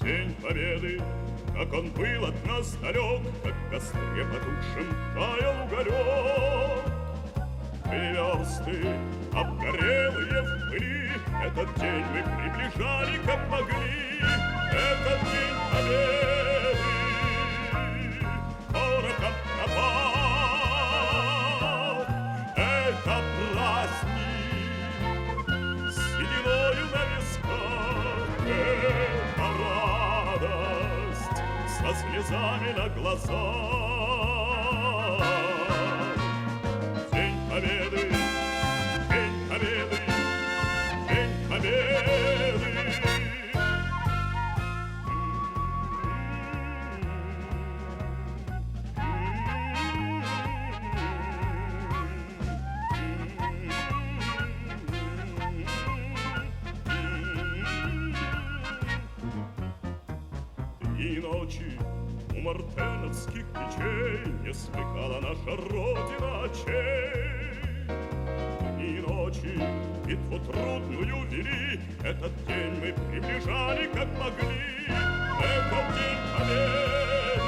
День Победы, как он был от нас далек, как в костре потухшем таял уголек. Версты обгорелые в пыли, этот день мы приближали, как могли. Этот день Победы порохом пропал. Это праздник с сединою на висках, это радость со слезами на глазах. День Победы, День Победы, День Победы. И ночи у мартеновских печей не смыкала наша Родина очей. И ночи битву трудную вели, этот день мы приближали, как могли. Этот день Победы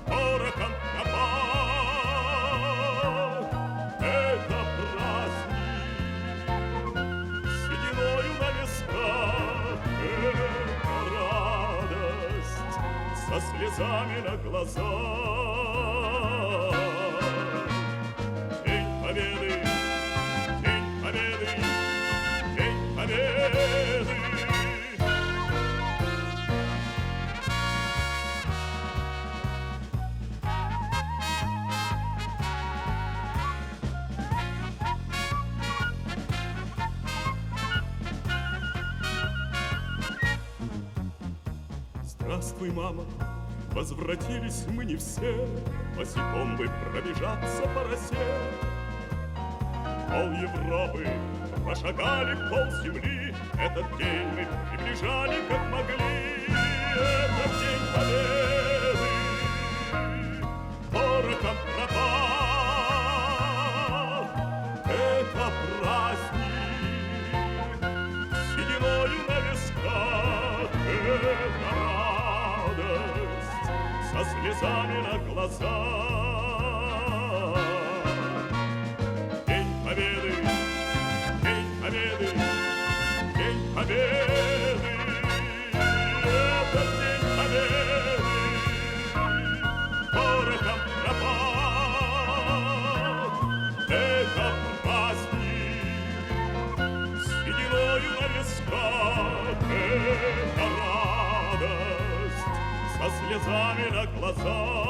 порохом пропал. Это праздник с сединою на висках, это радость со слезами на глазах. День Победы, День Победы, День Победы. Здравствуй, мама, возвратились мы не все, босиком бы пробежаться по росе. Пол Европы прошагали, пол земли, этот день мы приближали, как могли. Этот день Победы порохом пропал. Это праздник с сединою на висках, это радость со слезами на глазах. День Победы, День Победы, День Победы. Этот день Победы порохом пропал. Это праздник с сединою на висках, это радость со слезами на глазах.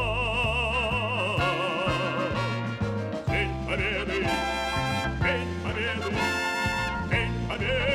День Победы, День Победы, День Победы.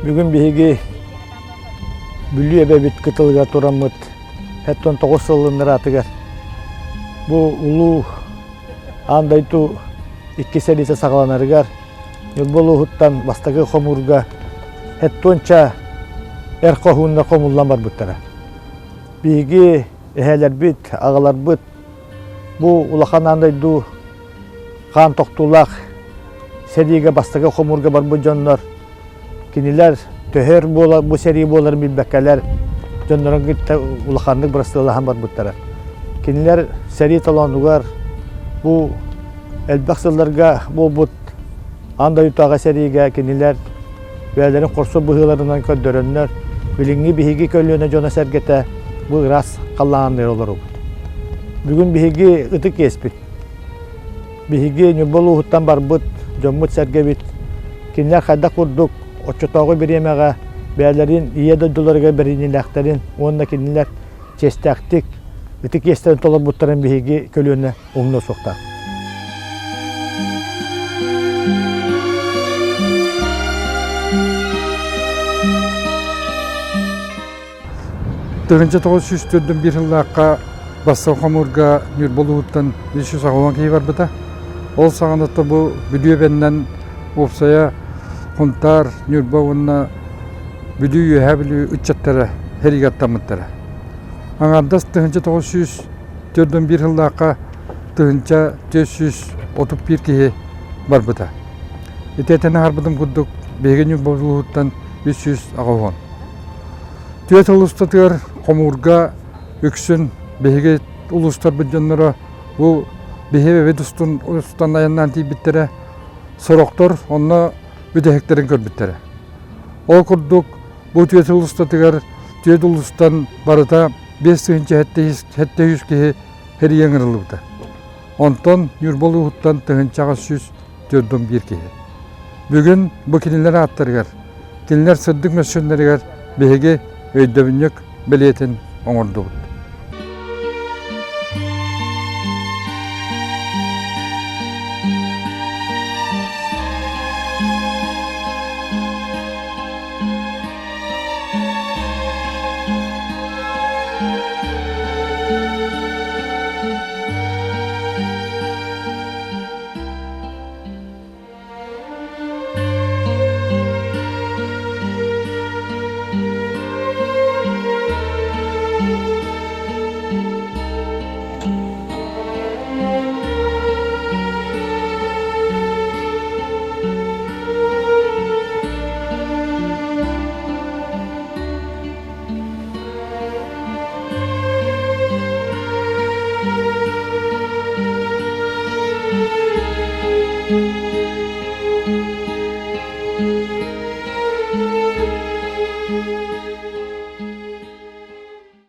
Бүгін биһиги бүлү эбебит кытылга тураммыт. Хеттон 9 сылыныр атыгар. Бу улуу андайту 2 селисе сагаланарыгар. Нюрболуһуттан бастагы хомурга хеттонча эркохунна комуллан бар буттара. Биһиги эхелер бит, агалар бит. Бу улахан андайду кан токтулак сериге бастагы хомурга бар бу жоннор. Кинилер төһөр болар, бу сери болар билбеккелер. Жоннорун гитте улахандык брастылахан бар буттара. Кинилер сери таланугар бу элбаксыларга болбут андай утага сериге кинилер бәләрен корсо быгыларынан көддөрөннөр. Билинги биһиги көллөнө жона сергете бу рас каллааннар олар. Бүгүн биһиги ытык эспит. Биһиги нюрболуһуттан барбыт, жоммут сергебит. Кинилер хайда курдук очотогы биремеге бәләрин иеде долларга бериниләхтерин, онда кинилер честактик ытык эстен толор буттарын биһиги көллөнө оңно сокта. Тыгынча 904-ден bir yıllıqqa bassa xomurga Nürboluğuttan 500 ağılan keyi var bıda. Ol sağanatı bu büdüye benden opsaya kontar Nürba onunla büdüyü hebili 3 yattara herigatta mıttara. Ağardas tıgınca 904-den bir yıllıqqa tıgınca 431 keyi var bıda. Etetene harbıdım kudduk bege Nürboluğuttan 500 ağılan. Tüyet ulustatır komurga öksün behiget ulustar bütünlere bu behive ve ustan ayandan tibittere soroktor onunla büdeheklerin körbittere. O kurduk bu tüyet ulustatır tüyet ulustan barıda 5 yılınca hette 100 kehi her yengirılıbıda. Ondan Nürboluğuttan tığınçağa 104 kehi. Bugün bu kinilere attırgar. Kinler sırdık mesünlerigar behige öydöbünlük beliyeten oңордубут.